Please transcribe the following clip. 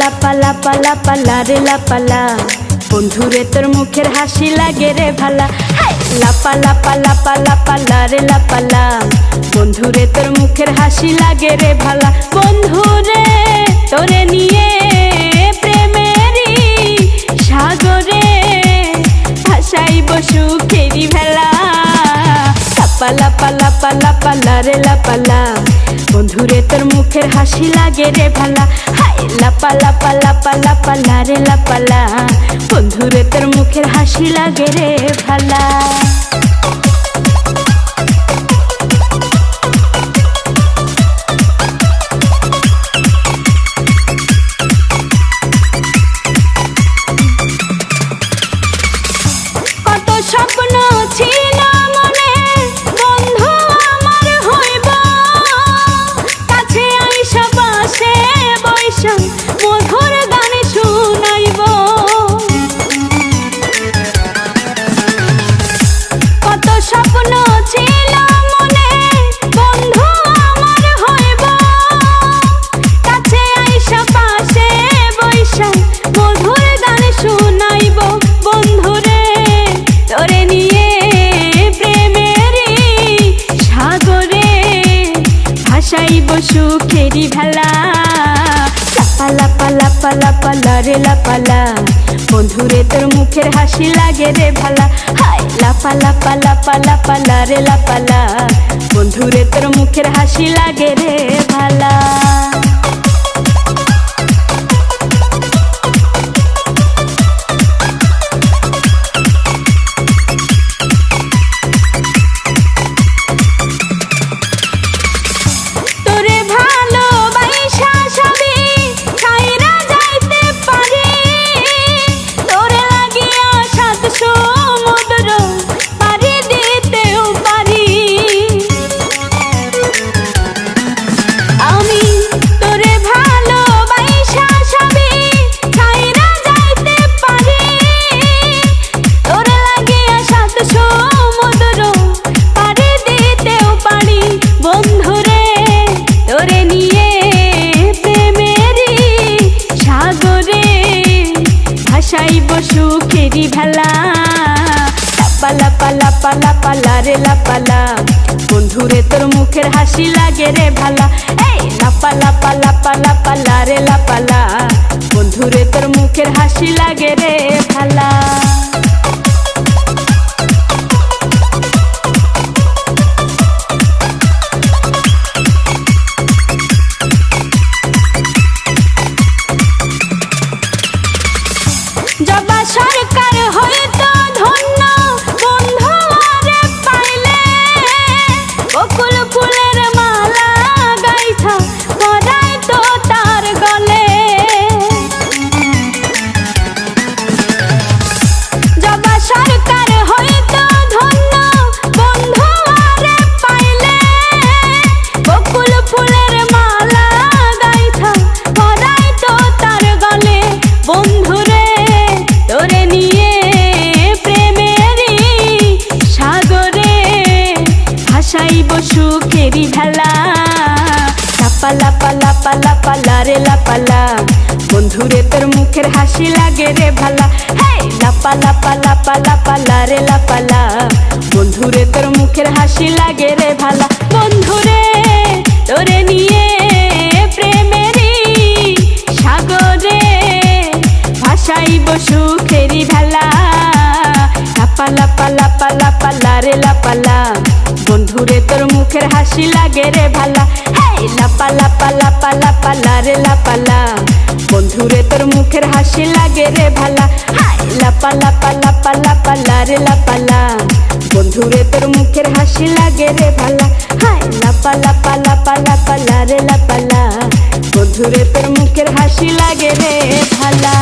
লাপা লাপা লাপা লারে লাপালা, বন্ধুরে তোর মুখের হাসি লাগে রে ভালা। লাপা লাপা লাপা লাপা লারে লাপালা, বন্ধুরে তোর মুখের হাসি লাগে রে ভালা। বন্ধুরে তোরে নিয়ে প্রেমেরই সাগরে ভাসাইব সুখেরি ভেলা। লাপা লাপা লাপা লাপা লারে লাপালা, বন্ধুরে তোর মুখের হাসি লাগে রে ভালা। লাপা লাপা লাপা লাপা লারে লাপালা, বন্ধুরে তোর মুখের হাসি লাগে রে ভালা। কত স্বপ্ন ছিল মনে, বন্ধু আমার হইব, কাছে আইসা পাশে বৈশা মধুর গান শুনাইব। কত স্বপ্ন ছিল মনে, বন্ধু আমার হইব, কাছে আইসা পাশে বৈশা মধুর গান শুনাইব। বন্ধুরে তোরে নিয়ে প্রেমেরই সাগরে ভাসাইব সুখেরি ভেলা। লাপা লাপা লাপা লাপা লারে লাপালা, বন্ধুরে তোর মুখের হাসি লাগে রে ভালা। লাপা লাপা লাপা লাপা লারে লাপালা, বন্ধুরে তোর মুখের হাসি লাগে রে ভালা। ভাসাইব সুখেরি ভেলা। লাপা লাপা লাপা লাপা লারে লাপালা, বন্ধুরে তোর মুখের হাসি লাগে রে ভালা। লাপা লাপা লাপা লাপা লারে লাপালা, বন্ধুরে তোর মুখের হাসি লাগে রে ভালা। জবা সরকার হয়তো ধন্য, বন্ধু আরে পাইলে, বকুল ফুলের মালা গাইথা পরাই তো তার গলে। জবা সরকার হয়তো ধন্য, বন্ধু আরে পাইলে, বকুল ফুলের মালা গাইথা পরাই তো তার গলে। বন্ধুরে তোরে নিয়ে প্রেমেরই সাগরে ভাসাইব সুখেরি ভেলা। লাপা লাপা লাপা লাপা লারে লাপালা, বন্ধুরে তোর মুখের হাসি লাগে রে ভালা। লাপা লাপা লাপা লাপা লারে লাপালা, বন্ধুরে তোর মুখের হাসি লাগে রে ভালা। বন্ধুরে তোরে নিয়ে প্রেমেরই সাগরে ভাসাইব সুখেরি ভেলা। লাপা লাপা লাপা লাপা লারে লাপালা, বন্ধুরে তোর মুখের হাসি লাগে রে ভালা। লাপা লাপা লাপা লাপা লারে লাপালা, বন্ধুরে তোর মুখের হাসি লাগে রে ভালা। লাপা লাপা লাপা লাপা লারে লাপালা, বন্ধুরে তোর মুখের হাসি লাগে রে ভালা। লাপা লাপা লাপা লাপা লারে লাপালা, বন্ধুরে তোর মুখের হাসি লাগে রে ভালা।